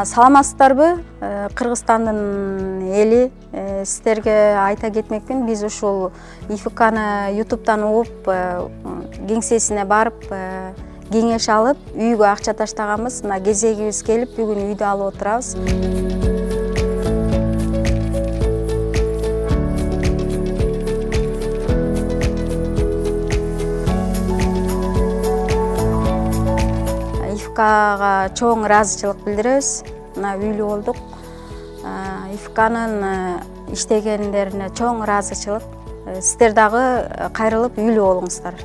Саламатсыздарбы, Кыргызстандын эли, сиздерге айта кетмекмин, биз ушул ИФКны ютубтан угуп, кеңсесине барып, кеңеш алып, үйгө акча таштаганбыз. Мына кезегибиз келип, бүгүн үйдө алып отурабыз. ИФКга чоң ыраазычылык билдиребиз. Мына үйлүү болдук. ИФКнын иштегендерине чоң ыраазычылык. Сиздер дагы кайрылып үйлүү болуңуздар.